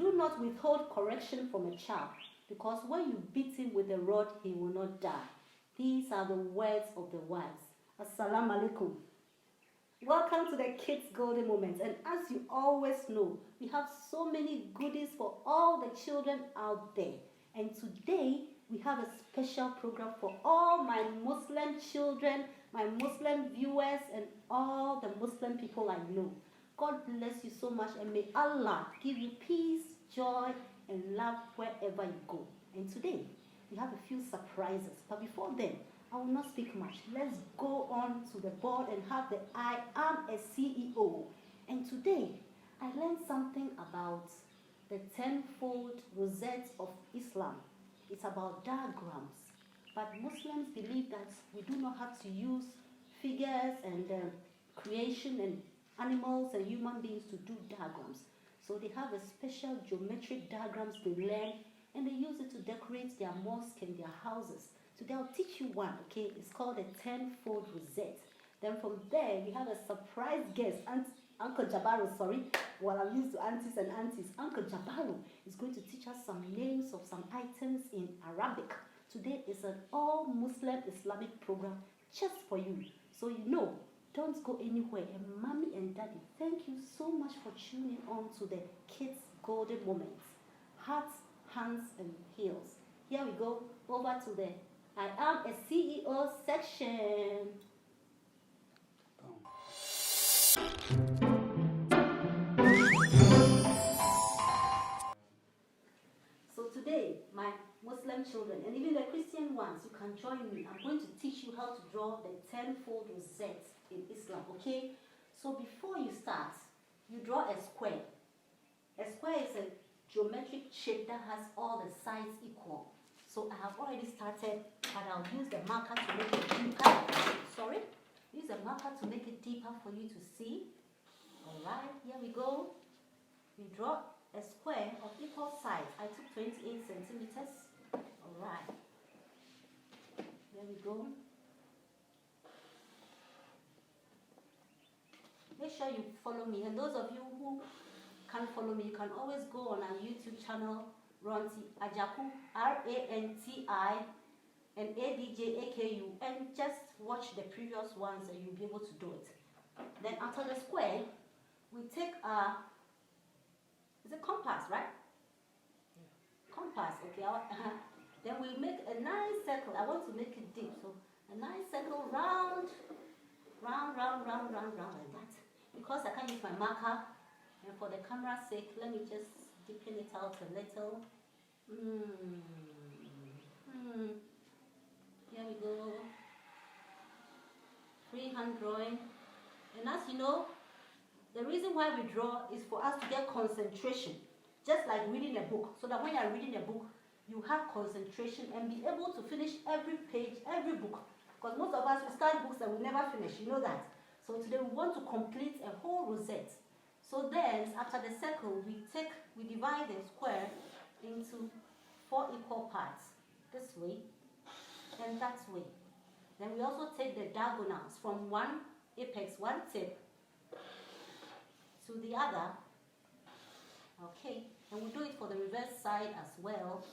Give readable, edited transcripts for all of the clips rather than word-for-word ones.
do not withhold correction from a child, because when you beat him with a rod, he will not die. These are the words of the wise. Assalamu alaikum. Welcome to the Kids Golden Moments. And as you always know, we have so many goodies for all the children out there. And today, we have a special program for all my Muslim children, my Muslim viewers, and all the Muslim people I know. God bless you so much, and may Allah give you peace, joy, and love wherever you go. And today, we have a few surprises. But before then, I will not speak much. Let's go on to the board and have the I am a CEO. And today, I learned something about the tenfold rosette of Islam. It's about diagrams. But Muslims believe that we do not have to use figures and creation and animals and human beings to do diagrams. So they have a special geometric diagrams they learn, and they use it to decorate their mosque and their houses. Today I'll teach you one, okay? It's called a tenfold rosette. Then from there, we have a surprise guest, Uncle Jabaro, sorry. Well, I'm used to aunties and aunties. Uncle Jabaro is going to teach us some names of some items in Arabic. Today is an all-Muslim Islamic program just for you. So you know, don't go anywhere. And mommy and daddy, thank you so much for tuning on to the Kids Golden Moments. Hearts, hands, and heels. Here we go, over to the I am a CEO section. So today, my Muslim children, and even the Christian ones, you can join me. I'm going to teach you how to draw the tenfold rosette in Islam, okay? So before you start, you draw a square. A square is a geometric shape that has all the sides equal. So I have already started, but I'll use the marker to make it deeper. Sorry? Use the marker to make it deeper for you to see. Alright, here we go. We draw a square of equal size. I took 28 centimeters. Alright. There we go. Make sure you follow me. And those of you who can't follow me, you can always go on our YouTube channel, Ronti Ajaku, R-A-N-T-I and A-D-J-A-K-U, and just watch the previous ones and you'll be able to do it. Then after the square, we take is it compass, right? Yeah. Compass, okay. Then we make a nice circle. I want to make it deep, so a nice circle round like that. Because I can't use my marker, and for the camera's sake, let me just deepen it out a little. Here we go. Freehand drawing. And as you know, the reason why we draw is for us to get concentration. Just like reading a book. So that when you're reading a book, you have concentration and be able to finish every page, every book. Because most of us, we start books and we never finish. You know that. So today we want to complete a whole rosette. So then, after the circle, we divide the square into 4 equal parts. This way and that way. Then we also take the diagonals from one apex, one tip, to the other. Okay, and we do it for the reverse side as well.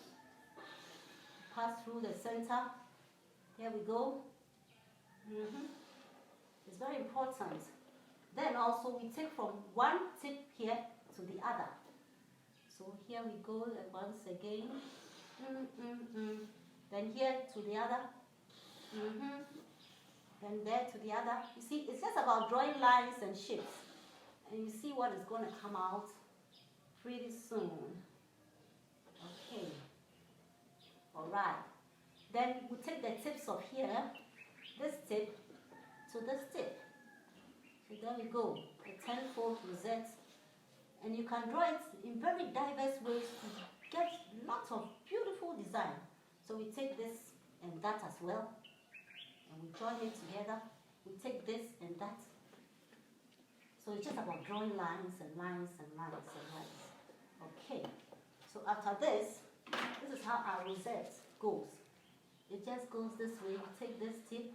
Pass through the center. Here we go. It's very important. Then also we take from one tip here to the other. So here we go once again. Then here to the other. Then there to the other. You see, it's just about drawing lines and shapes. And you see what is going to come out pretty soon. Okay. Alright. Then we take the tips of here, this tip to this tip. So there we go, a tenfold rosette. And you can draw it in very diverse ways to get lots of beautiful design. So we take this and that as well. And we join it together. We take this and that. So it's just about drawing lines and lines and lines and lines. Okay. So after this is how our rosette goes. It just goes this way. You take this tip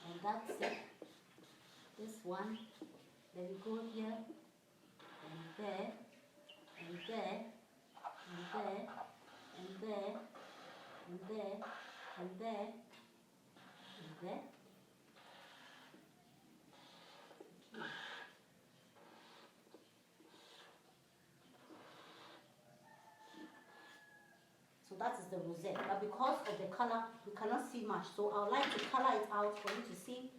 and that tip. This one. Then you go here and there and there. there, and there, and there, and there, and there. So that is the rosette. But because of the color, we cannot see much. So I would like to color it out for you to see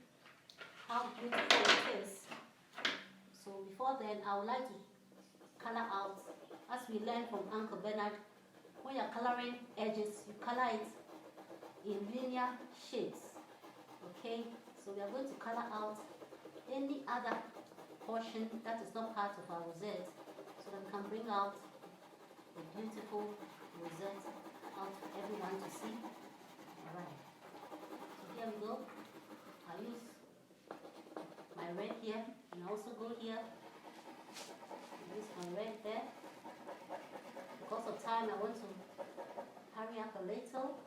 how beautiful it is. So before then, I would like to color out, as we learned from Uncle Bernard, when you're coloring edges, you color it in linear shades. Okay, so we are going to color out any other portion that is not part of our rosette, so that we can bring out the beautiful rosette out for everyone to see. Alright, so here we go. I use my red here, and I also go here. Use my red there. Because of time, I want to hurry up a little.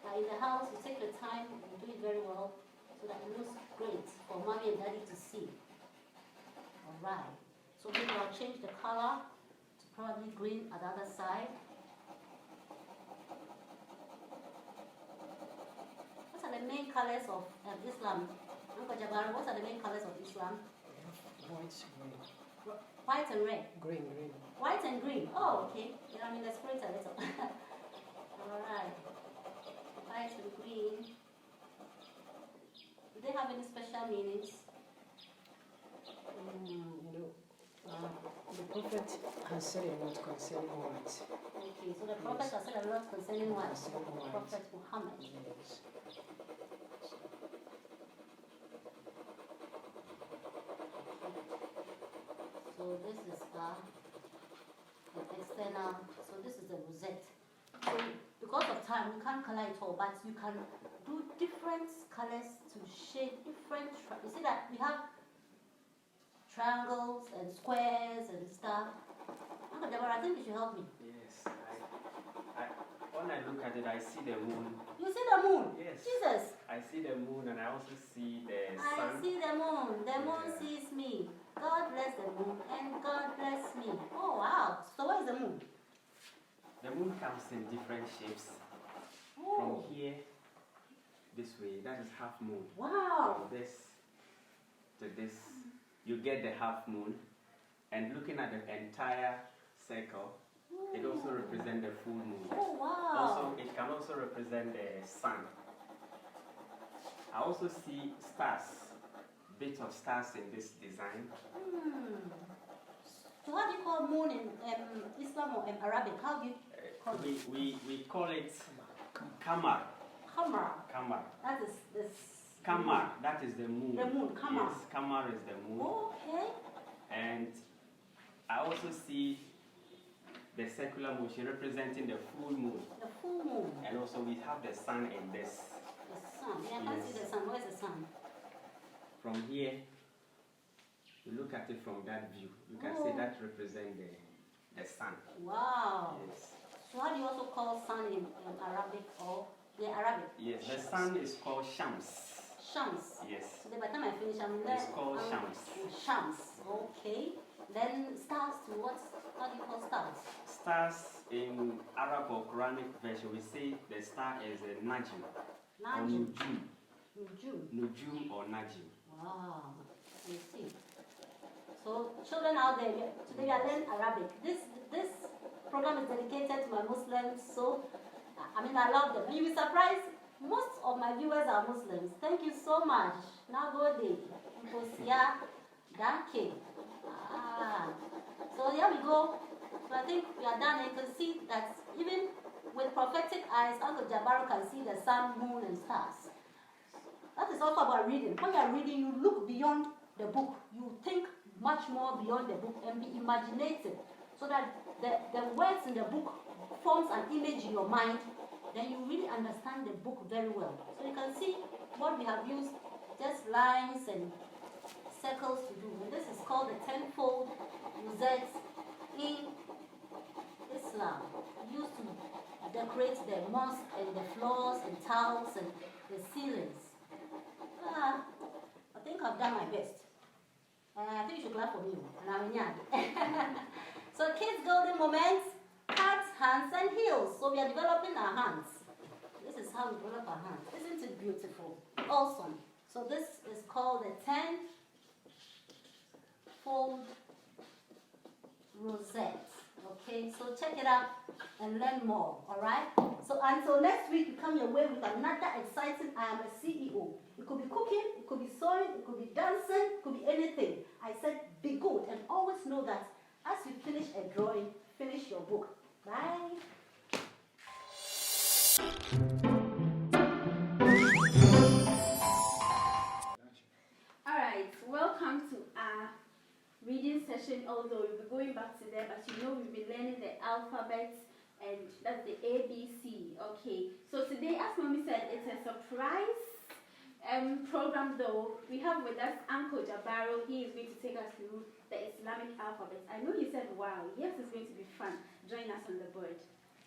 But in the house, you take your time, you do it very well, so that it looks great for mommy and daddy to see. Alright, so maybe I'll change the color to probably green at the other side. What are the main colors of Islam? Uncle Jabbar, what are the main colors of Islam? White, green. White and red. Green, green. White and green. Oh, okay. Yeah, I'm in the spirit a little. Alright. White and green. Do they have any special meanings? The Prophet has said a lot concerning white. Okay, so the Prophet has said a lot concerning what? Concerning white. Prophet Muhammad. Yes. So this is the external, so this is the rosette. So because of time, we can't color it all, but you can do different colors to shade different, you see that we have triangles and squares and stuff. Uncle Deborah, I think you should help me. Yes, when I look at it, I see the moon. You see the moon? Yes. Jesus. I see the moon and I also see the sun. I see the moon. The moon Yeah. sees me. God bless the moon and God bless me. Oh wow. So where is the moon? The moon comes in different shapes. Oh. From here, this way, that is half moon. Wow. From this to this, you get the half moon. And looking at the entire circle, it also represents the full moon. Oh wow. Also, it can also represent the sun. I also see stars, bits of stars in this design. So how do you call moon in Islam or in Arabic? How do you call it? We call it Kamar. Kamar. Kamar. That is this. Kamar, that is the moon. The moon, Kamar. Yes, Kamar is the moon. Okay. And I also see the circular motion representing the full moon. The full moon. And also we have the sun in this. The sun. Yeah, I can see the sun. Where's the sun? From here, you look at it from that view. You can see that represents the sun. Wow. Yes. So how do you also call sun in Arabic or Arabic? Yes, the sun is called Shams. Shams. Yes. So by the time I finish, I'm It's called Shams. Shams. Okay. Then stars to what? How do you call stars? Stars in Arab or Quranic version, we say the star is a Najm or Najm. Nujum. Nujum. Nujum or Najm. Wow. I see. So children out there, today we are learning Arabic. This program is dedicated to my Muslims. So I mean I love them. And you'll be surprised. Most of my viewers are Muslims. Thank you so much. Nagode. Nkosia. Danke. So here we go. So I think we are done. You can see that even with prophetic eyes, Uncle Jabbar can see the sun, moon, and stars. That is also about reading. When you are reading, you look beyond the book. You think much more beyond the book and be imaginative, so that the words in the book forms an image in your mind. Then you really understand the book very well. So you can see what we have used, just lines and circles to do. And this is called the tenfold rosette in Islam. Used to decorate the mosque and the floors and tiles and the ceilings. I think I've done my best. I think you should clap for me. And I'm young. So kids golden moments, hearts, hands and heels. So we are developing our hands. This is how we develop our hands. Isn't it beautiful? Awesome. So this is called a 10-fold rosette. Okay, so check it out and learn more. Alright? So until next week, you come your way with another exciting I am a CEO. It could be cooking, it could be sewing, it could be dancing, it could be anything. I said be good and always know that as you finish a drawing, finish your book. Bye. Alright, welcome to our reading session, although we'll be going back to there, but you know we'll be learning the alphabet, and that's the ABC. Okay, so today, as Mommy said, it's a surprise program though. We have with us Uncle Jabaro. He is going to take us through the Islamic alphabet. I know you said wow. Yes, it's going to be fun. Join us on the board.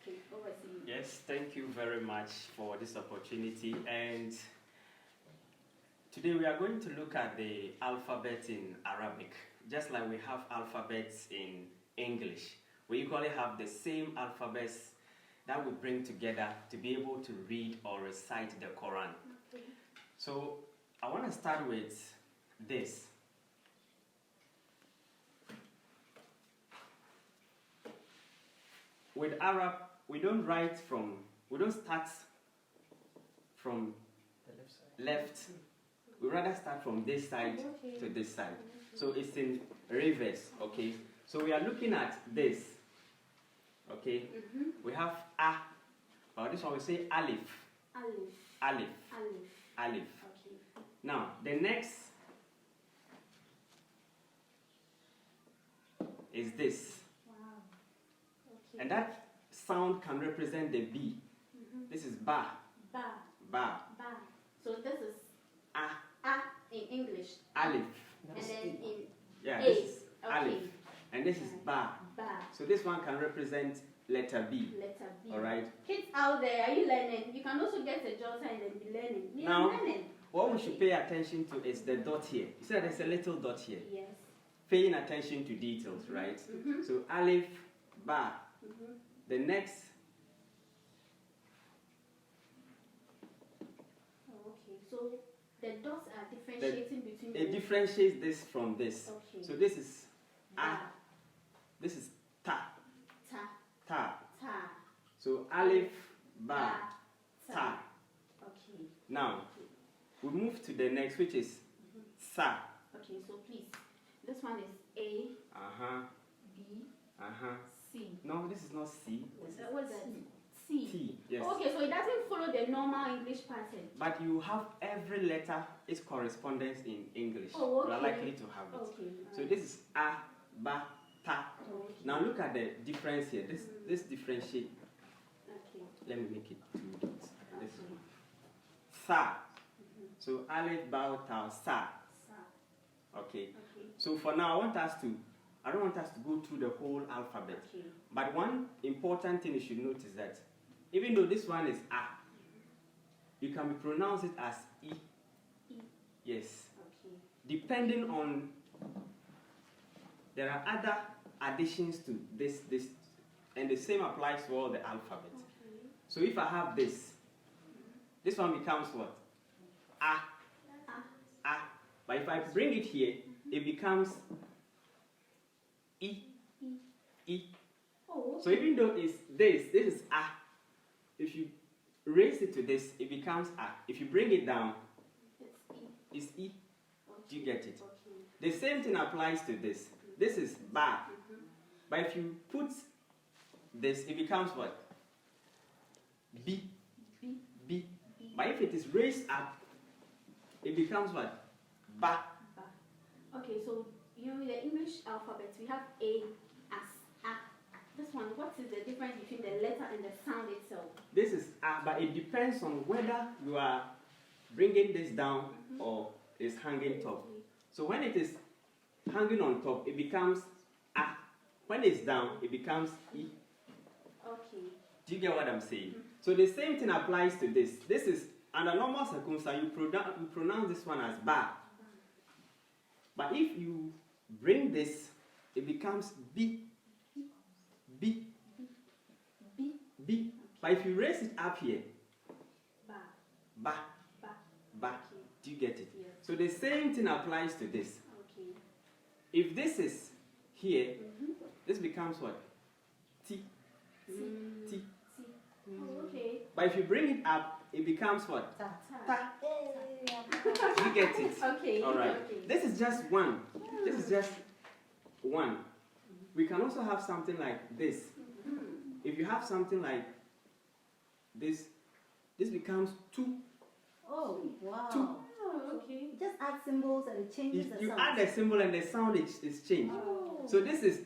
Okay, over to you. Yes, thank you very much for this opportunity. And today we are going to look at the alphabet in Arabic. Just like we have alphabets in English, we equally have the same alphabets that we bring together to be able to read or recite the Quran. Okay. So I want to start with this. With Arab, we don't start from The left side. left. We rather start from this side to this side. So it's in reverse, okay? So we are looking at this, okay? We have A, or this one we say Alif, Alif. Alif, Alif. Alif. Okay. Now, the next is this. Wow. Okay. And that sound can represent the B. This is Ba, Ba. Ba, Ba. So this is A, A in English. Alif. And That's then it. in Yeah, A. this is Okay. Alif. And this is Ba. Ba. So this one can represent letter B. Letter B. All right. Kids out there, are you learning? You can also get a jotter and then be learning. We Now, are learning. What we should pay attention to is the dot here. You see that there's a little dot here. Yes. Paying attention to details, right? So Alif, Ba. The next, Oh, okay. So the dots are differentiating between it differentiates this from this. Okay. So this is A, Ba. this is Ta, Ta. Ta. Ta. So Alif, Ba, Ta. Ta. Okay. Now, we move to the next, which is Sa. Okay, so please. This one is A, Uh-huh, B, uh-huh. C. No, this is not C. What's that? C. T, yes. Okay, so it doesn't follow the normal English pattern. But you have every letter, its correspondence in English. Oh, okay. You are likely to have it. Okay. So this is A, Ba, Ta. Okay. Now look at the difference here. This differentiate. Okay. Let me make it 2 dots. This Okay. one. Sa. So Aleph, Ba, Ta, Sa. Sa. Okay. Okay. So for now, I don't want us to go through the whole alphabet. Okay. But one important thing you should note is that even though this one is A, you can pronounce it as E. E. Yes. Okay. Depending on, there are other additions to this, and the same applies to all the alphabet. Okay. So if I have this one becomes what? A, A. But if I bring it here, it becomes E, E. E. Oh. So even though it's this is A, if you raise it to this, it becomes A. If you bring it down, It's E. it's E. Okay. Do you get it? Okay. The same thing applies to this. This is Ba. But if you put this, it becomes what? B. B. B. But if it is raised up, it becomes what? Ba. Ba. Okay, so you know in the English alphabet we have A as A. This one, what is the difference between the letter and the sound itself? This is A, but it depends on whether you are bringing this down or is hanging top. Okay. So when it is hanging on top, it becomes A. When it's down, it becomes E. Okay. Do you get what I'm saying? So the same thing applies to this. This is, under normal circumstances, you pronounce this one as Ba. But if you bring this, it becomes B. B. B. But if you raise it up here, Ba. ba, Ba. ba. Okay. Do you get it? Yes. So the same thing applies to this. Okay. If this is here, Mm-hmm. this becomes what? T. Mm. T. Oh, okay. But if you bring it up, it becomes what? Ta. Ta. Hey. Do you get it? Okay. All right. Okay. This is just one. This is just one. We can also have something like this. Mm-hmm. If you have something like this, this becomes two. Oh, wow. Two. Oh, okay. Just add symbols and it changes the You sound. add the symbol and the sound is changed. Oh. So this is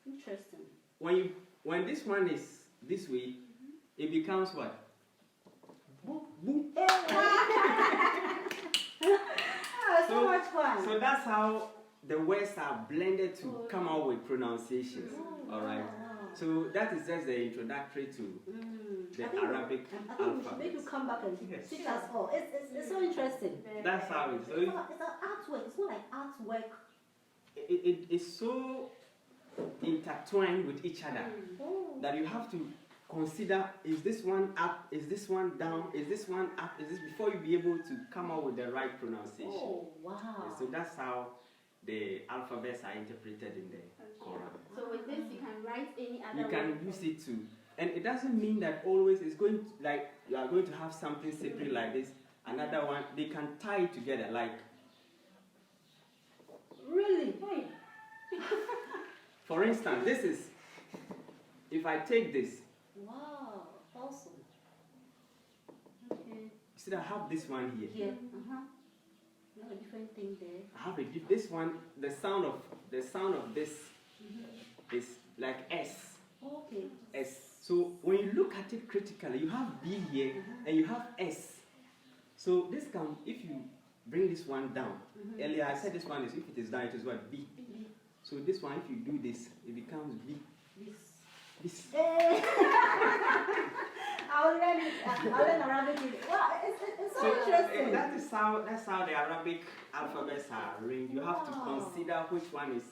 Interesting. when this one is this way, it becomes what? Boo, boo. Hey. Oh, so much fun. So that's how the words are blended to Oh, come out with pronunciations. Oh, All right. wow. So that is just the introductory to the I think Arabic I think we should make you alphabet. come back and Yes. teach us all. It's so interesting. That's how it is. So It's an artwork. It's not like artwork. it is so intertwined with each other Oh. that you have to consider: is this one up? Is this one down? Is this one up? Is this before you be able to come out with the right pronunciation? Oh, wow. So that's how the alphabets are interpreted in the Quran. So with this, you can write any other You can word. use it to, and it doesn't mean that always it's going to, like you are going to have something separate like this, another one. They can tie it together. Like, Really? Hey, for instance, this is. If I take this, Wow. Awesome. Okay. you see, I have this one here. Here. Uh-huh. You have a different thing there. I have this one. The sound of this is like S. Okay. S. So when you look at it critically, you have B here and you have S. So this can, if you bring this one down. Earlier I said this one is, if it is down, it is what? B. So this one, if you do this, it becomes B. This. This. Hey. I'll learn Arabic. Wow, it's so interesting. that's how the Arabic alphabets are arranged. You have to Wow. consider which one is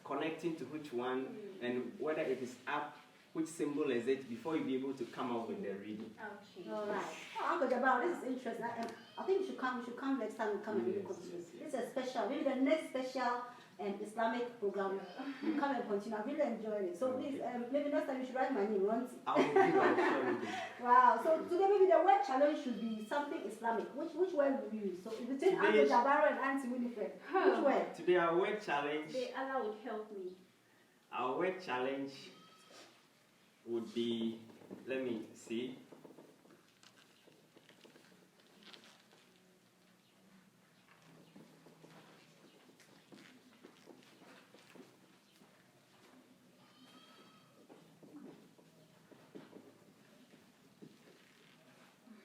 connecting to which one and whether it is up, which symbol is it, before you be able to come up with the reading. okay. All right. Oh, Uncle Jabbar, this is interesting. I think you should come. You should come next time. You come and look at this. This is a special. Maybe the next special Islamic program. You come and continue. I really enjoyed it. So please, maybe next time you should write my name, Ronti. I will do. I'll show you. Wow. So today maybe the word challenge should be something Islamic. Which word will you use? So between Uncle Today- Jabbar and Auntie Winifred, which word? Today our word challenge. May Allah would help me. Our word challenge would be, let me see.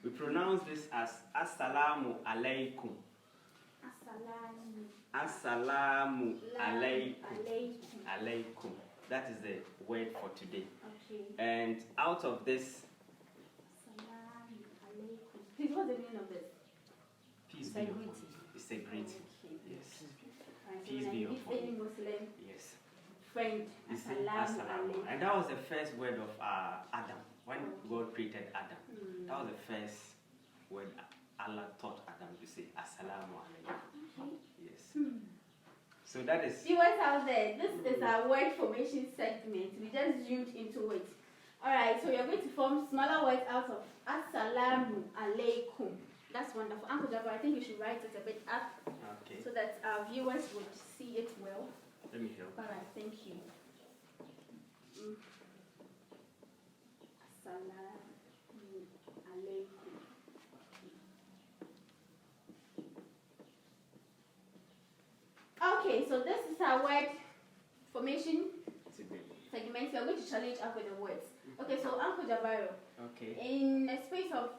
We pronounce this as Assalamu alaikum. Assalamu Assalamu alaikum. alaikum. Alaikum. That is the word for today. Okay. And out of this, Assalamu alaikum. Please, what's the meaning of this? peace It's be a upon greeting. you. It's a greeting. Okay. Yes. Right, so Peace when be I meet upon any you. Muslim Yes. friend, You say Assalamu Assalamu. alaikum. And that was the first word of Adam. When God created Adam, that was the first word Allah taught Adam to say Assalamu alaikum. Yes. So that is. Viewers out there, this is our word formation segment. We just zoomed into it. Alright, so you're going to form smaller words out of Assalamu alaikum. That's wonderful. Uncle Jabbar, I think you should write it a bit up Okay. so that our viewers would see it well. Let me help. Alright, thank you. Assalamu alaikum. Okay, so this is our word formation segment. We are going to challenge up with the words. Okay, so Uncle Jabaro, Okay. in a space of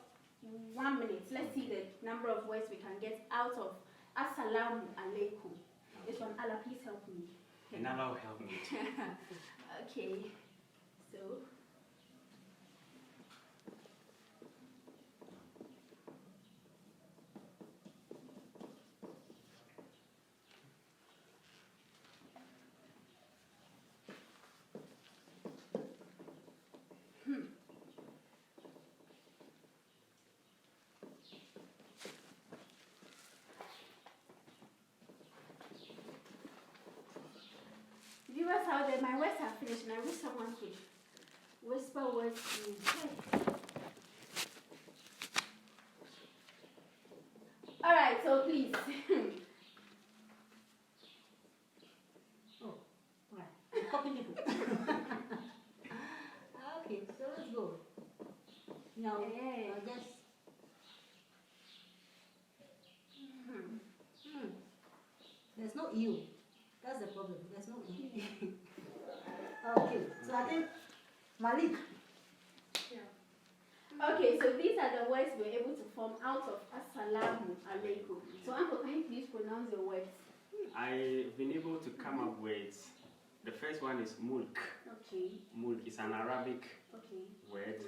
1 minute, let's see the number of words we can get out of Assalamu alaikum. This one, Allah, please help me. And Allah will help me too. Okay, so. my words are finished, and I wish someone could whisper words to me. All right, so please. Oh, right. Copy people. Okay, so let's go. Now, Yeah. just. There's no you. That's the problem. There's no you. Okay, so I think Malik. Okay, so these are the words we're able to form out of Assalamu alaikum. So, Uncle, can you please pronounce your words? I've been able to come up with the first one is mulk. Okay, Mulk is an Arabic okay. word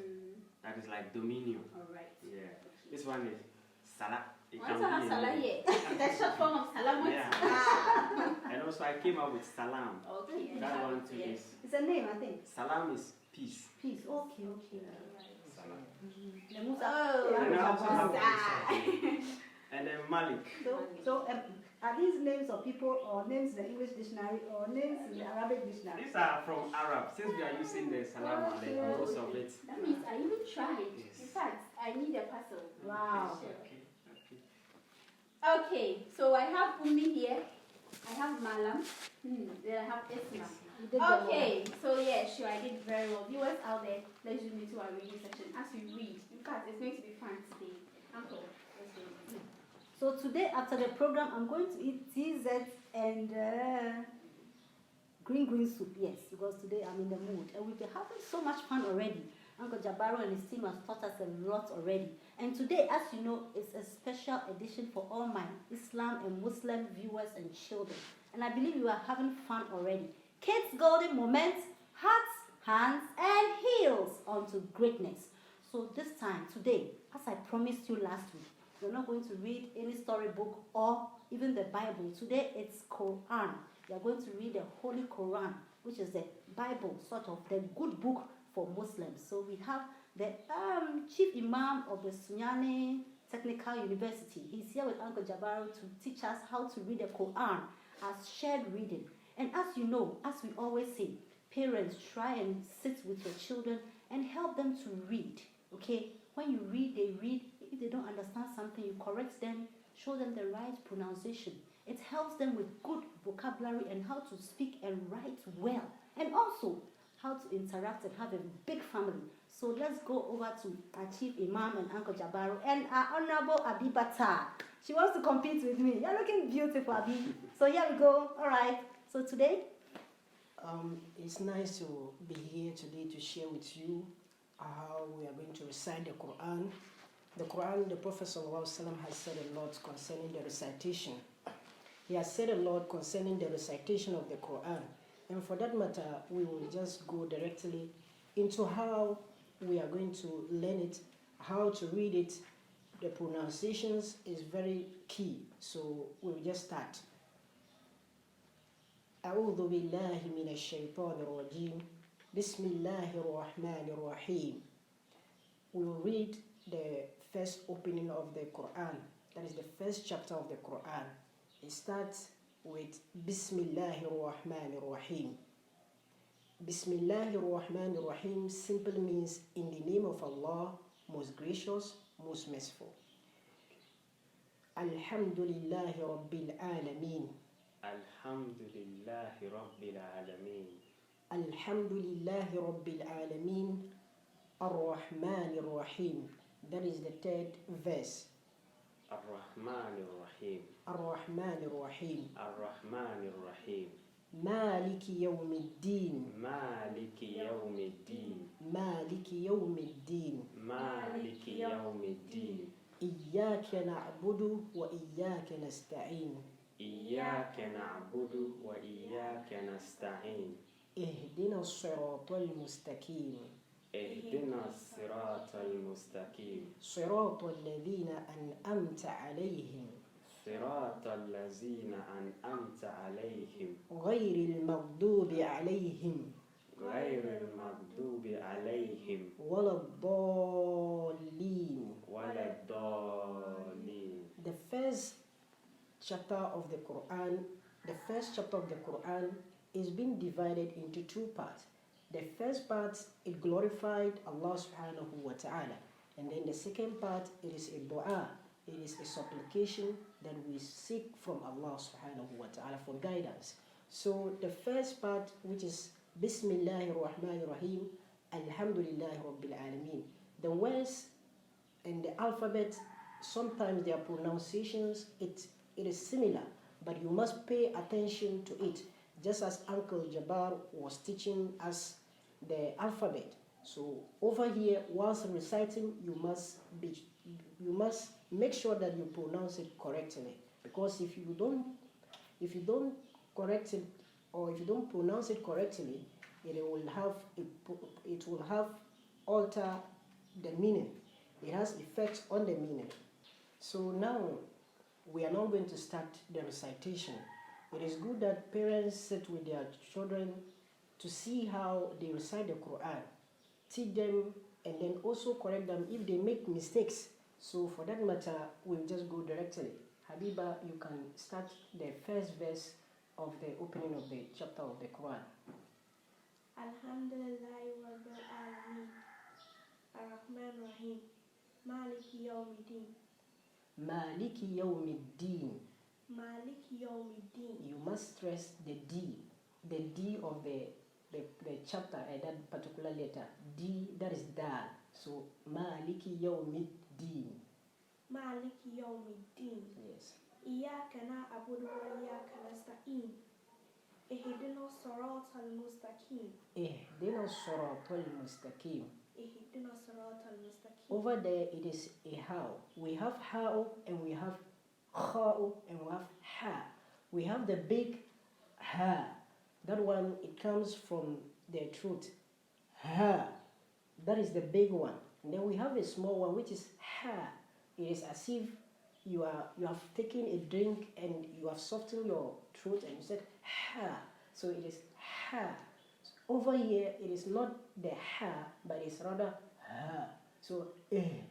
that is like dominion. All right. Yeah. This one is salah. It I also have be Salah any- here. The short form of Salam. Yeah. And also I came up with salam. Okay. I That have one it too here. is It's a name, I think. salam is peace. Peace. Okay, okay. Salam. The Musa. Oh, And I also have Musa. And then Malik. So are these names of people or names in the English dictionary or names in the Arabic dictionary? These are from Arab. Since we are using the salam alaikum, most of it. That means I even tried. Yes. In fact, I need a puzzle. Wow. Okay. Okay, so I have Umi here. I have Malam. Then I have Isma. You did well. Okay, so yeah, sure, I did very well. Viewers out there, let's zoom into our reading section as we read. In fact, it's going to be fun today. Uncle, let's read. So today after the program, I'm going to eat TZ and green soup. Yes, because today I'm in the mood. And we've been having so much fun already. Uncle Jabaro and his team has taught us a lot already. And today, as you know, is a special edition for all my Islam and Muslim viewers and children. And I believe you are having fun already. Kids golden moments, hearts, hands, and heels onto greatness. So this time, today, as I promised you last week, we're not going to read any storybook or even the Bible. Today it's Quran. We are going to read the Holy Quran, which is the Bible, sort of the good book for Muslims. So we have the Chief Imam of the Sunyani Technical University. He's here with Uncle Jabaro to teach us how to read the Quran as shared reading. And as you know, as we always say, parents, try and sit with your children and help them to read. Okay? When you read, they read. If they don't understand something, you correct them, show them the right pronunciation. It helps them with good vocabulary and how to speak and write well. And also, how to interact and have a big family. So let's go over to our Chief Imam and Uncle Jabaro and our Honorable Abibata. She wants to compete with me. You're looking beautiful, Abi. So here we go. All right. So today, It's nice to be here today to share with you how we are going to recite the Quran. The Quran, the Prophet ﷺ has said a lot concerning the recitation. He has said a lot concerning the recitation of the Quran. And for that matter, we will just go directly into how we are going to learn it, how to read it. The pronunciations is very key. So we'll just start. أعوذ بالله من الشيطان الرجيم بسم الله الرحمن الرحيم. We will read the first opening of the Quran. That is the first chapter of the Quran. It starts with Bismillahir Rahmanir Rahim. Bismillahir Rahmanir Rahim simply means in the name of Allah, most gracious, most merciful. Alhamdulillahi Rabbil Alameen. Alhamdulillahi Rabbil Alameen. Alhamdulillahi Rabbil Alameen. Ar-Rahmanir Rahim. That is the third verse. Ar-Rahman Ar-Rahim. Ar-Rahman Ar-Rahim. Ar-Rahman Ar-Rahim. Maliki Yawmiddin. Maliki Yawmiddin. Maliki Yawmiddin. Maliki Yawmiddin. Iyyaka na'budu wa iyyaka nasta'in. إياك نعبد وإياك نستعين. اهدنا الصراط المستقيم. اهدنا الصراط المستقيم. صراط الذين أنعمت عليهم. صراط الذين أنعمت عليهم. غير المغضوب عليهم. غير المغضوب عليهم. ولا الضالين. ولا الضالين. The first chapter of the Quran is being divided into two parts. The first part, it glorified Allah subhanahu wa ta'ala. And then the second part, it is a dua. It is a supplication that we seek from Allah subhanahu wa ta'ala for guidance. So the first part, which is Bismillahir Rahmanir Rahim, Alhamdulillahi Rabbil Alameen. The words and the alphabet, sometimes their pronunciations, it is similar, but you must pay attention to it, just as Uncle Jabbar was teaching us the alphabet. So over here, whilst reciting, you must make sure that you pronounce it correctly, because if you don't correct it, or if you don't pronounce it correctly, it will have alter the meaning. It has effects on the meaning. So now we are now going to start the recitation. It is good that parents sit with their children to see how they recite the Quran, teach them, and then also correct them if they make mistakes. So for that matter, we'll just go directly. Habiba, you can start the first verse of the opening of the chapter of the Quran. Alhamdulillahi Rabbil Alameen. Ar-Rahman Rahim. Maliki Yawmiddin. Maliki Yawmiddin. Maliki Yawmiddin. You must stress the D of the chapter and that particular letter. D, that is Dal. So Maliki Yawmiddin. Maliki Yawmiddin. Yes. Iyyaka na'budu wa iyyaka nasta'in. Ihdina siratal mustaqim. Ihdina siratal mustaqim. Ihdina siratal mustaqim. Over there it is a how. We have how and we have kha'u and we have ha. We have the big ha. That one, it comes from the throat. Ha. That is the big one. And then we have a small one which is ha. It is as if you have taken a drink and you have softened your throat and you said ha. So it is ha. Over here it is not the ha, but it's rather ha. So then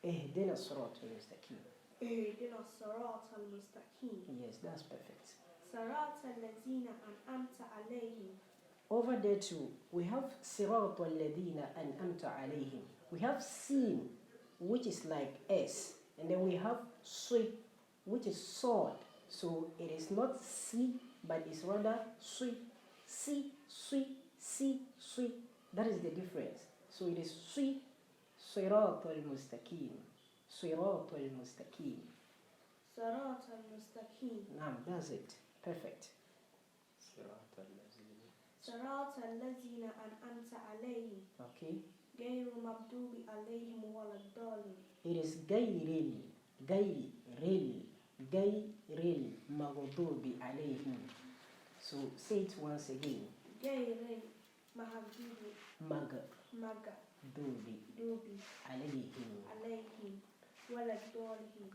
a siratal mustaqim. Ihdina siratal mustaqim. Yes, that's perfect. Siratal ladzina an'amta alayhim. Over there too, we have siratal ladina an'amta alayhim. We have sin, which is like S, and then we have sweet, which is sword. So it is not C, but it's rather sweet. C, sweet, C, sweet. That is the difference. So it is sweet, siratal mustaqim. Siratal mustaqim. Siratal mustaqim. Now that's it. Perfect. Siratal ladzina an'amta alayhim. Okay. Ghayru maghdubi alayhim waladdallin. It is gayril maghdubi alayhim. So say it once again. Ghayru maghdubi Maghdubi alayhim waladdallin.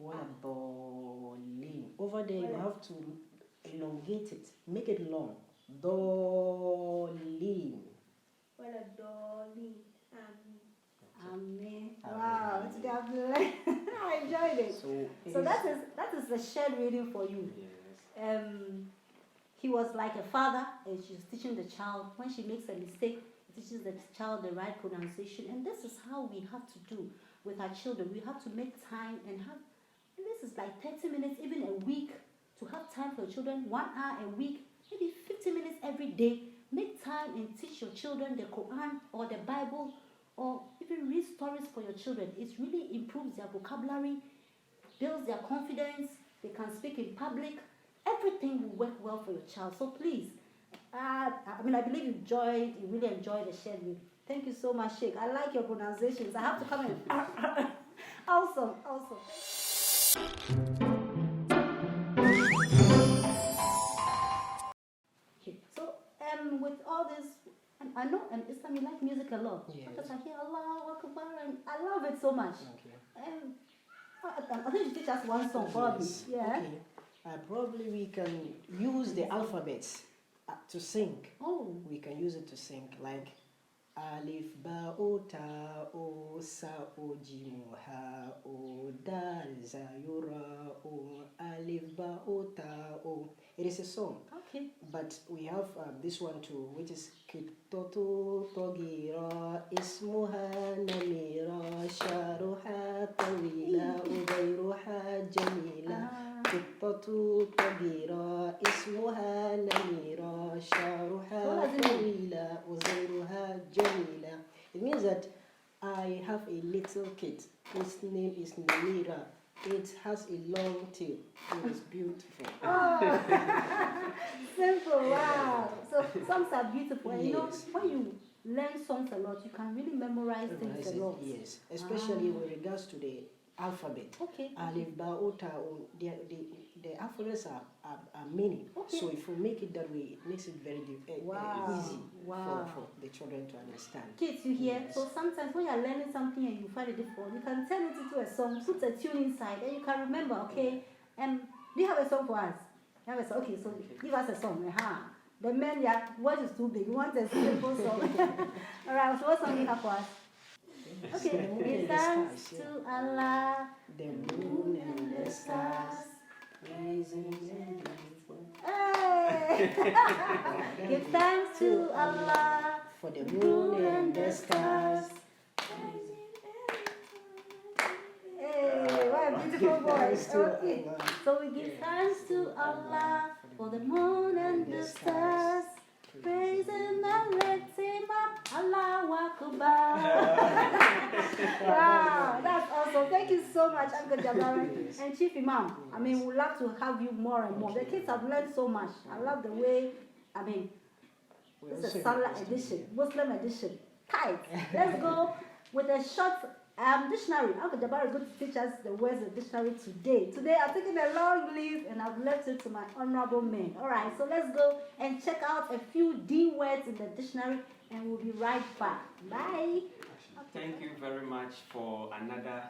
Waladdallin. Over there you have to elongate it. Make it long. Dallin. Waladdallin. Amen. Wow, it's God bless. I enjoyed it. So So that is the shared reading for you. Yes. He was like a father, and she's teaching the child. When she makes a mistake, he teaches the child the right pronunciation. And this is how we have to do with our children. We have to make time and have, and this is like 30 minutes, even a week, to have time for children, 1 hour a week, maybe 50 minutes every day. Make time and teach your children the Quran or the Bible, or even read stories for your children. It really improves their vocabulary, builds their confidence. They can speak in public. Everything will work well for your child. So please, I believe you really enjoyed the shared reading. Thank you so much, Sheikh. I like your pronunciations. I have to come in. Awesome. Okay, so with all this, and I know in Islam you like music a lot. Yes. Because I hear Allah Akbar and I love it so much. okay. I think you teach us one song, probably. Yes. Yeah. Okay. Probably we can use the alphabets to sing. Oh. We can use it to sing like Alif ba o ta o sa o jim o ha o dal za yura o alif ba o ta o. It is a song. Okay. But we have this one too, which is Kitoto Togira Ismuha Namira Sharuha Tawila Udairuha Jamila. Kitoto Togira Ismuha Namira Sharuha Tawila Udairuha Jamila. It means that I have a little kid. His name is Namira. It has a long tail. It is beautiful. Simple, wow. So songs are beautiful. And you know, Yes. when you learn songs a lot, you can really memorize things a lot. Yes, especially with regards to the alphabet. Okay. Alif, Ba, O, Ta, O, the alphabets are many. Okay. So if we make it that way, it makes it very Wow. easy Wow. for the children to understand. Kids, you hear? Yes. So sometimes when you're learning something and you find it difficult, you can turn it into a song, put a tune inside, and you can remember, okay? Do you have a song for us? You have a song? Okay, so give us a song. The men, yeah, what is too big? We want a simple song. All right, so what song do you have for us? Yes. Okay, The moon give and the thanks stars, to Allah. The moon and the stars. Rising and Hey! Give thanks to Allah. for the moon and the stars. Hey, what a beautiful voice. Thanks to Okay. Allah. So we give thanks to Allah for the moon and the stars. Praise Him and lift Him up. Allahu Akbar. Wow, that's awesome. Thank you so much, Uncle Jabari and Chief Imam. I mean, we'd love to have you more and more. The kids have learned so much. I love the way, We this is also a Salah request- edition, Muslim edition. Tight. Let's go with a short dictionary. Uncle Jabari is going to teach us the words of the dictionary today. Today I've taken a long leave and I've left it to my honorable men. Alright, so let's go and check out a few D words in the dictionary and we'll be right back. Bye. Thank you very much for another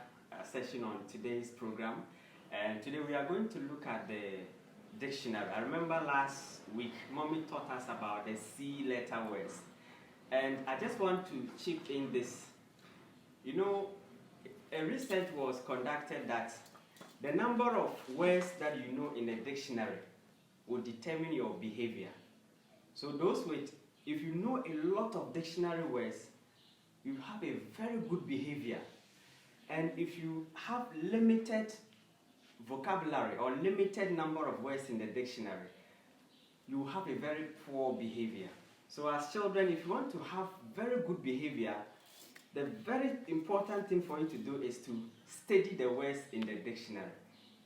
session on today's program. And today we are going to look at the dictionary. I remember last week, Mommy taught us about the C letter words. And I just want to chip in this. You know, a research was conducted that the number of words that you know in a dictionary will determine your behavior. So those with, if you know a lot of dictionary words, you have a very good behavior. And if you have limited vocabulary or limited number of words in the dictionary, you have a very poor behavior. So as children, if you want to have very good behavior, the very important thing for you to do is to study the words in the dictionary.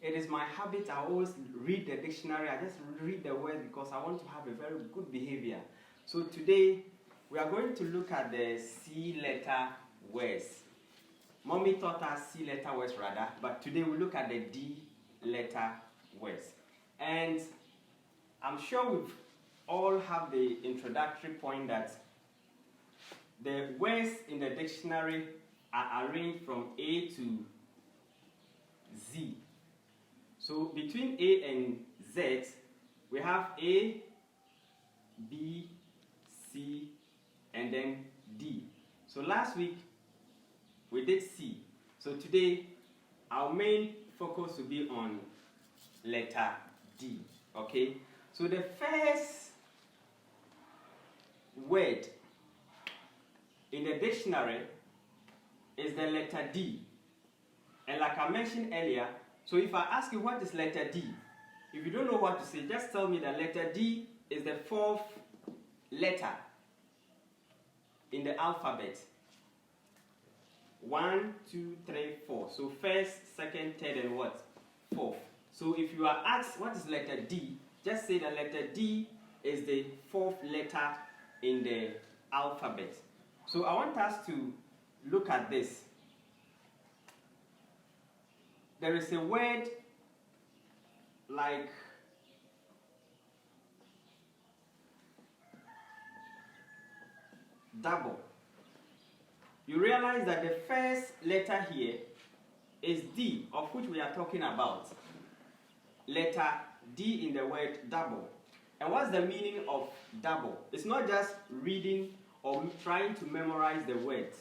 It is my habit, I always read the dictionary, I just read the words because I want to have a very good behavior. So today, we are going to look at the C letter words. Mommy taught us C letter words rather, but today we look at the D letter words. And I'm sure we've all have the introductory point that the words in the dictionary are arranged from A to Z. So between A and Z, we have A, B, C, and then D. So last week, we did C. So today, our main focus will be on letter D, okay? So the first word in the dictionary is the letter D. And like I mentioned earlier, so if I ask you what is letter D, if you don't know what to say, just tell me that letter D is the fourth letter in the alphabet. 1, 2, 3, 4. So first, second, third, and what? Fourth. So if you are asked what is letter D, just say the letter D is the fourth letter in the alphabet. So I want us to look at this. There is a word like double. You realize that the first letter here is D, of which we are talking about. Letter D in the word double. And what's the meaning of double? It's not just reading or trying to memorize the words.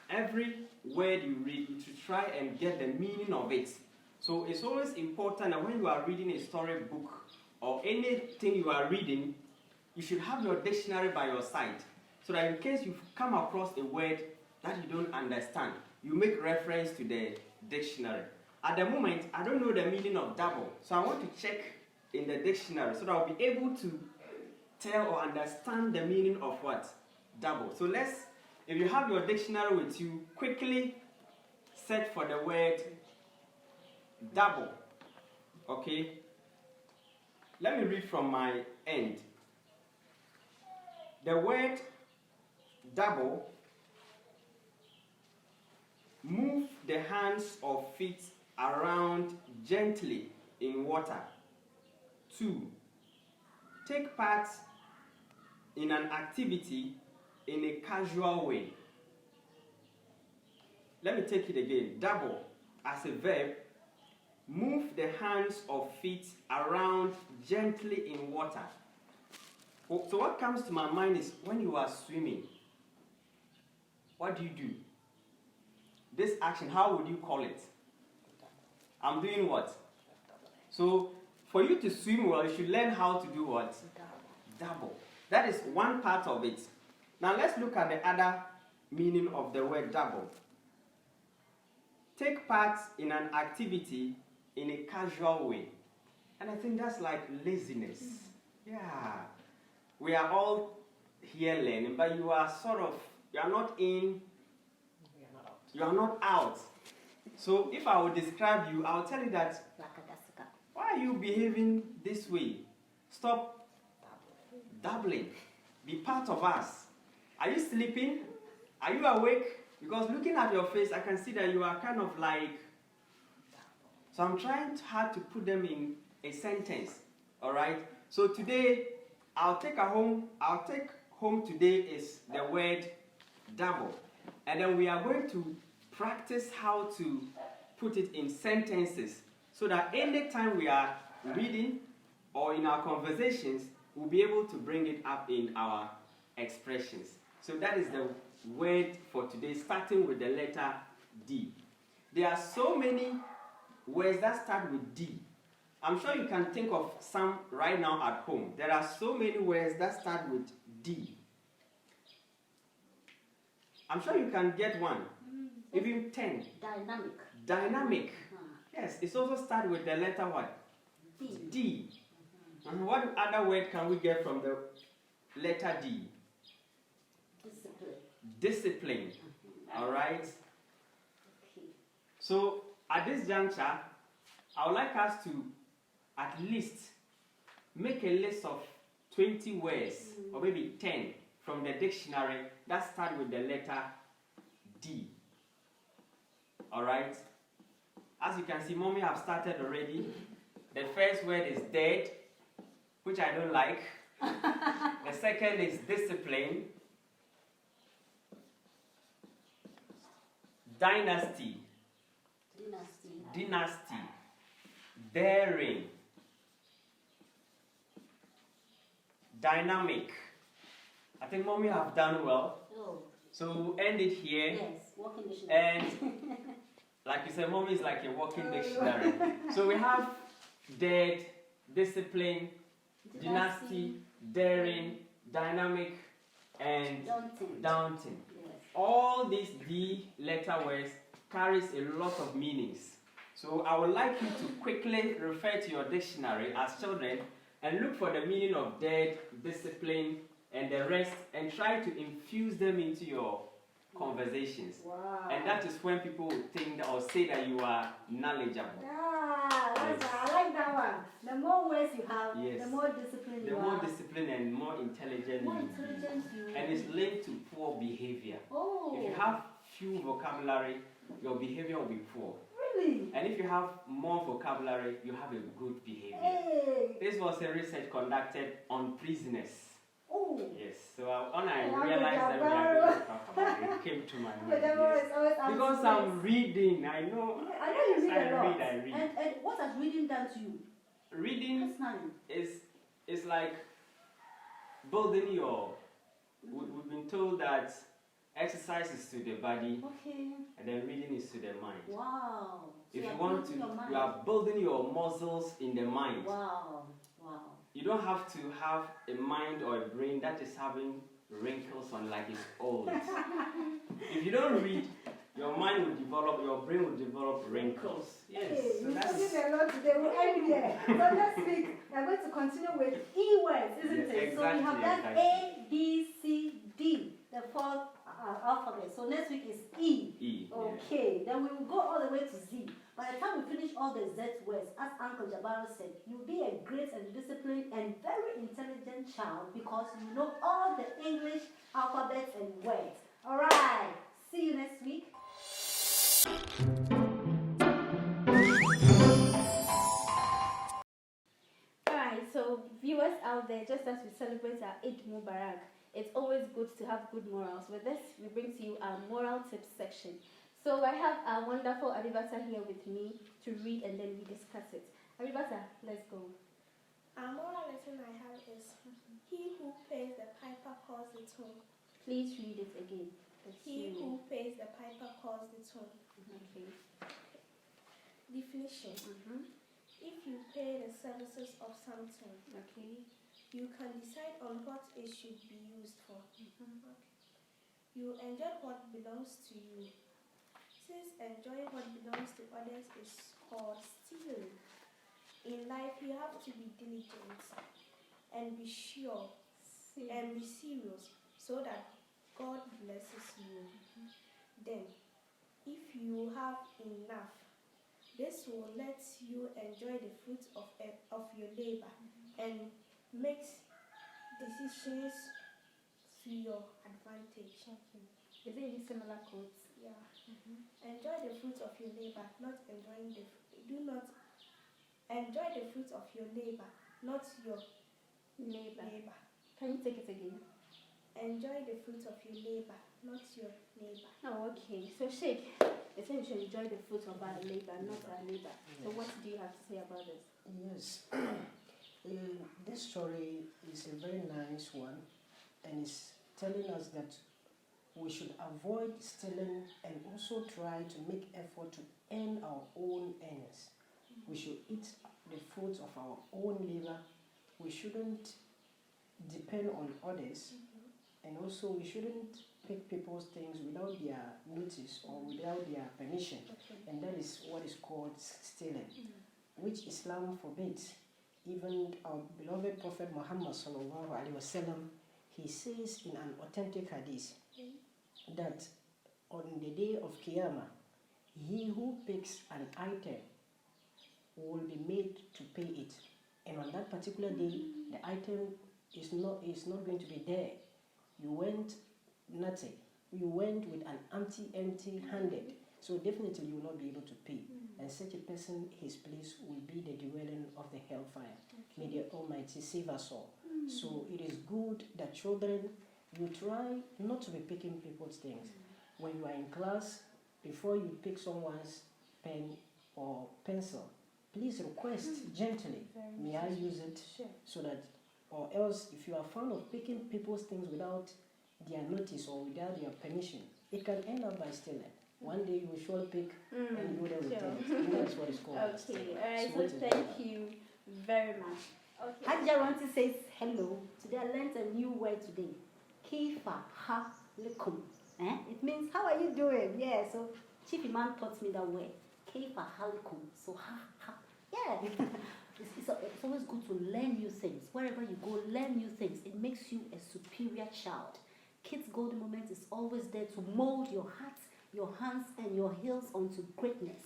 Every word you read, you should try and get the meaning of it. So it's always important that when you are reading a storybook or anything you are reading, you should have your dictionary by your side, so that in case you come across a word that you don't understand, you make reference to the dictionary. At the moment, I don't know the meaning of double, so I want to check in the dictionary so that I'll be able to tell or understand the meaning of what? Double. So if you have your dictionary with you, quickly search for the word double. Okay? Let me read from my end. The word double, move the hands or feet around gently in water. 2. Take part in an activity in a casual way. Let me take it again. Double, as a verb, move the hands or feet around gently in water. So what comes to my mind is when you are swimming, what do you do? This action, how would you call it? I'm doing what? So for you to swim well, you should learn how to do what? Double. That is one part of it. Now let's look at the other meaning of the word double. Take part in an activity in a casual way. And I think that's like laziness. Yeah. We are all here learning, but you are not in, you are not out. So if I would describe you, I will tell you that, why are you behaving this way? Stop dabbling. Be part of us. Are you sleeping? Are you awake? Because looking at your face, I can see that you are kind of like, so I'm trying hard to put them in a sentence. All right? So today, I'll take home today is the word double. And then we are going to practice how to put it in sentences so that anytime we are reading or in our conversations, we'll be able to bring it up in our expressions. So that is the word for today, starting with the letter D. There are so many words that start with D. I'm sure you can think of some right now at home. There are so many words that start with D. I'm sure you can get one. Even 10. Dynamic. Dynamic. Yes, it's also start with the letter what? D. D. And what other word can we get from the letter D? Discipline. Discipline. All right? Okay. So, at this juncture, I would like us to at least make a list of 20 words, or maybe 10, from the dictionary that start with the letter D. All right? As you can see, Mommy have started already. The first word is dead, which I don't like. The second is discipline. Dynasty. Dynasty. Daring. Dynamic. I think Mommy have done well. Oh. So we'll end it here. Yes, walking dictionary. And like you said, Mommy is like a walking dictionary. So we have dead, discipline, dynasty, daring, dynamic, and daunting. Yes. All these D letter words carries a lot of meanings. So I would like you to quickly refer to your dictionary as children and look for the meaning of dead, discipline, and the rest, and try to infuse them into your conversations. Wow. And that is when people will think or say that you are knowledgeable. Yes. I like that one. The more words you have, Yes. the more disciplined The you more are. disciplined and more intelligent More you intelligent you be. And it's linked to poor behavior. Oh. If you have few vocabulary, your behavior will be poor. Really? And if you have more vocabulary, you have a good behavior. Hey. This was a research conducted on prisoners. Oh. Yes, so when I Oh, realized that we are going to talk about it, it came to my mind. Yes. Is always Because I'm reading, I know. I know you read a lot. I read. And what has reading done to you? Reading Personally. is like building your we've been told that exercise is to the body Okay. and then reading is to the mind. Wow. So If you're you want to, building your mind. you are building your muscles in the mind. Wow. Wow. You don't have to have a mind or a brain that is having wrinkles on like it's old. If you don't read, your mind will develop, your brain will develop wrinkles. Yes. Hey, So you're that's talking a lot today. We'll end here. So next week, we're going to continue with E words, isn't Yes, it? So we have exactly, done exactly. A, B, C, D, the fourth alphabet. So next week is E. E. Yeah. Okay, then we will go all the way to Z. By the time we finish all the Z words, as Uncle Jabaro said, you'll be a great and disciplined and very intelligent child because you know all the English alphabets and words. All right, see you next week. Alright, so viewers out there, just as we celebrate our Eid Mubarak, it's always good to have good morals. With this, we bring to you our moral tips section. So I have our wonderful Aribata here with me to read and then we discuss it. Aribata, let's go. A moral lesson I have is he who pays the piper calls the tune. Please read it again. Let's He hear it. who pays the piper calls the tune. Okay. Definition. If you pay the services of something, Okay. you can decide on what it should be used for. You enjoy what belongs to you. Since enjoying what belongs to others is called stealing. In life, you have to be diligent and be sure and be serious so that God blesses you. Then, if you have enough, this will let you enjoy the fruits of your labor and makes decisions to your advantage. Is there any similar quotes? Yeah. Enjoy the fruits of your labor, not enjoying do not enjoy the fruits of your labor, not your Neighbor. neighbor. Can you take it again? Enjoy the fruits of your labor, not your neighbor. Oh, okay. So, Sheikh, they say we should enjoy the fruit of our labor, not our neighbor. So, what do you have to say about this? Yes. This story is a very nice one and it's telling us that we should avoid stealing and also try to make effort to earn our own earnings. We should eat the fruits of our own labor. We shouldn't depend on others, and also we shouldn't pick people's things without their notice or without their permission. And that is what is called stealing, which Islam forbids. Even our beloved Prophet Muhammad sallallahu alaihi wasallam, he says in an authentic hadith that on the day of Qiyamah, he who picks an item will be made to pay it. And on that particular day, the item is not going to be there. You went nothing. You went with an empty-handed. So definitely you will not be able to pay. And such a person, his place will be the dwelling of the hellfire. May the Almighty save us all. So it is good that children, you try not to be picking people's things. When you are in class, before you pick someone's pen or pencil, please request gently, may I use it? Sure. So that, or else if you are fond of picking people's things without their notice or without their permission, it can end up by stealing. One day you will surely pick and you will then return it. And that's what is called Okay, stealing. alright, So so it is thank better. you very much. Okay. Hajia Ranti says hello. Today I learned a new word today. Kifa ha likum. It means how are you doing? Yeah, so Chief Imam taught me that word. Kifa ha likum. So ha. Yeah. It's always good to learn new things. Wherever you go, learn new things. It makes you a superior child. Kids Golden Moment is always there to mold your heart, your hands, and your heels onto greatness.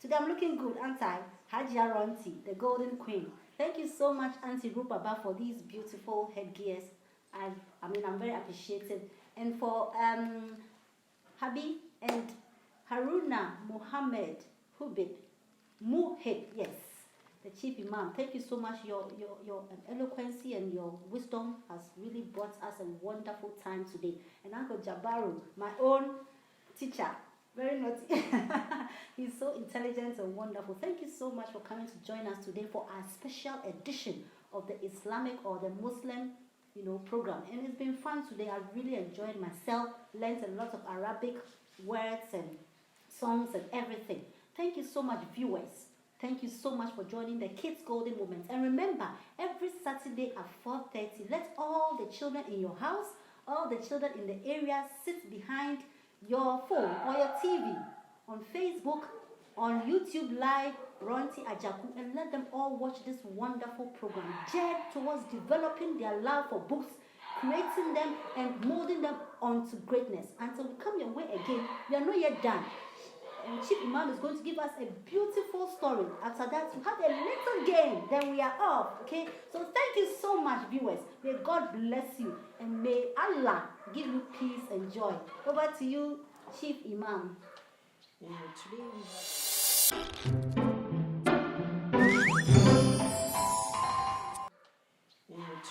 Today I'm looking good, aren't I? Hajia Ranti, the Golden Queen. Thank you so much, Auntie Rupaba, for these beautiful headgears. I'm very appreciative. And for Habi and Haruna Muhammad Hubib, Muhib, yes, the Chief Imam. Thank you so much. Your eloquence and your wisdom has really brought us a wonderful time today. And Uncle Jabaru, my own teacher, very naughty. He's so intelligent and wonderful. Thank you so much for coming to join us today for our special edition of the Islamic or the Muslim program, and it's been fun today. I really enjoyed myself, learned a lot of Arabic words and songs and everything. Thank you so much, viewers. Thank you so much for joining the Kids Golden Moments. And remember, every Saturday at 4:30, let all the children in your house, all the children in the area sit behind your phone or your TV on Facebook, on YouTube Live, Ronti Ajaku, and let them all watch this wonderful program geared towards developing their love for books, creating them and molding them onto greatness. Until we come your way again, we are not yet done. And Chief Imam is going to give us a beautiful story. After that, we have a little game. Then we are off. Okay? So thank you so much, viewers. May God bless you. And may Allah give you peace and joy. Over to you, Chief Imam.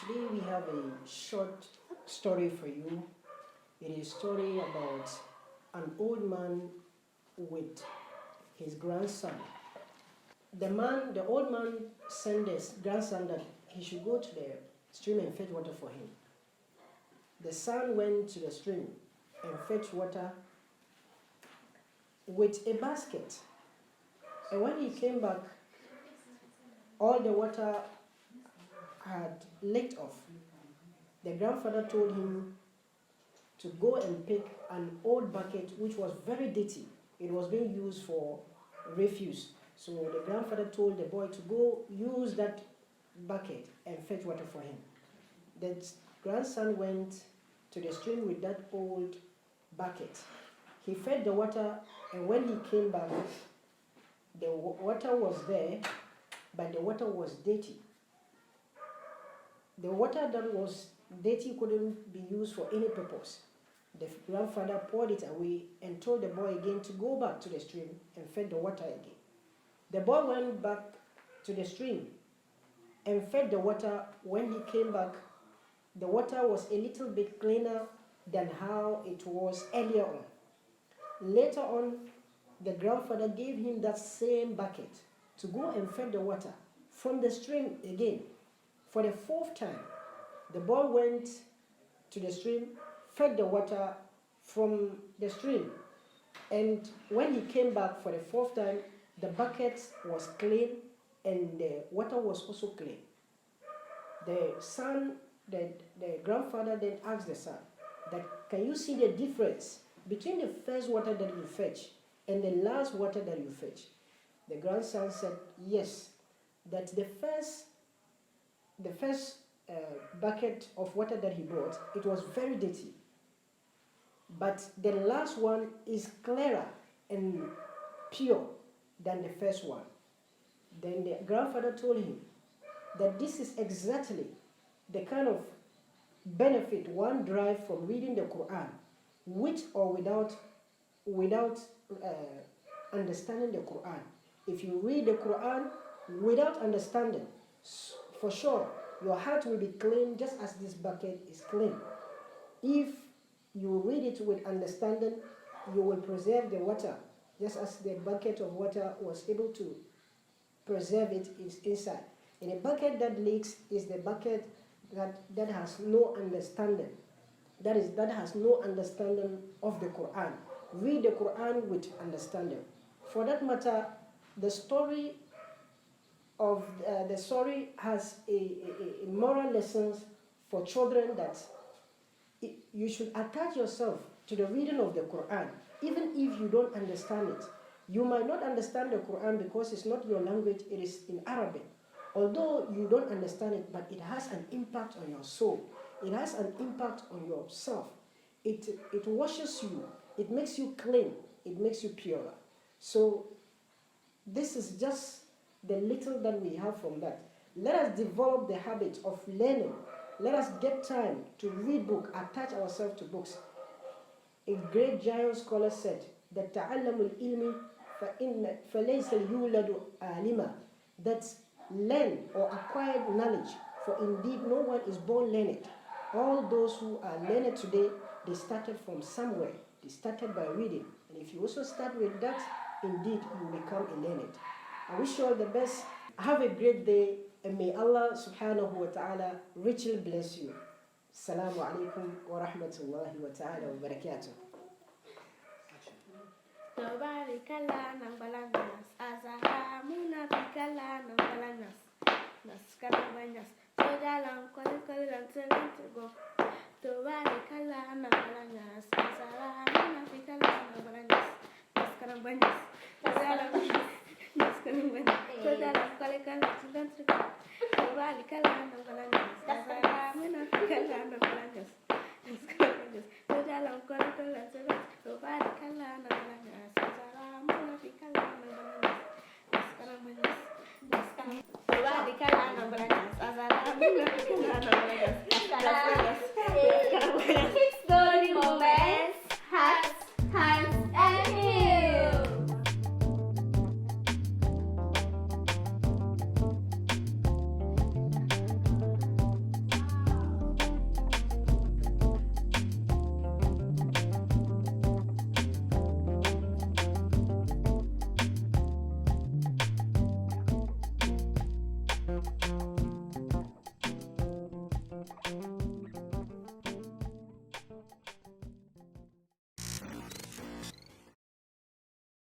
Today we have a short story for you. It is a story about an old man with his grandson. The old man sent his grandson that he should go to the stream and fetch water for him. The son went to the stream and fetched water with a basket. And when he came back, all the water had leaked off. The grandfather told him to go and pick an old bucket which was very dirty. It was being used for refuse. So the grandfather told the boy to go use that bucket and fetch water for him. The grandson went to the stream with that old bucket. He fed the water, and when he came back, the water was there, but the water was dirty. The water that was dirty couldn't be used for any purpose. The grandfather poured it away and told the boy again to go back to the stream and fed the water again. The boy went back to the stream and fed the water. When he came back, the water was a little bit cleaner than how it was earlier on. Later on, the grandfather gave him that same bucket to go and fetch the water from the stream again. For the fourth time, the boy went to the stream, fed the water from the stream. And when he came back for the fourth time, the bucket was clean and the water was also clean. The grandfather then asked the son, that, can you see the difference between the first water that you fetch and the last water that you fetch? The grandson said, yes, that the first bucket of water that he brought, it was very dirty. But the last one is clearer and pure than the first one. Then the grandfather told him that this is exactly the kind of benefit one derives from reading the Quran, with or without understanding the Quran. If you read the Quran without understanding, for sure, your heart will be clean just as this bucket is clean. If you read it with understanding, you will preserve the water, just as the bucket of water was able to preserve it inside. And a bucket that leaks is the bucket that has no understanding. That has no understanding of the Quran. Read the Quran with understanding. For that matter, the story has a moral lessons for children that you should attach yourself to the reading of the Quran, even if you don't understand it. You might not understand the Quran because it's not your language, it is in Arabic. Although you don't understand it, but it has an impact on your soul. It has an impact on yourself. It washes you. It makes you clean. It makes you pure. So this is just the little that we have from that. Let us develop the habit of learning. Let us get time to read books, attach ourselves to books. A great giant scholar said that تَعَلَّمُ الْإِلْمِ فَلَيْسَ الْيُولَدُ عَالِمًا, that learn or acquire knowledge, for indeed no one is born learned. All those who are learned today, they started from somewhere. They started by reading. And if you also start with that, indeed you become a learned. I wish you all the best. Have a great day, and may Allah subhanahu wa ta'ala richly bless you. Assalamu alaikum wa rahmatullahi wa ta'ala wa barakatuh. Tobarikala nambalanyas, azara muna pikala nambalanyas, naskalabanyas, todalam kwalikalan go. Tobarikala nambalanyas, azara muna pikala nambalanyas, naskalabanyas, todalam kwalikalan go. Tobarikala nambalanyas, azara muna pikala nambalanyas, naskalabanyas, todalam kwalikalan go. Tobarikala nambalanyas. Azara,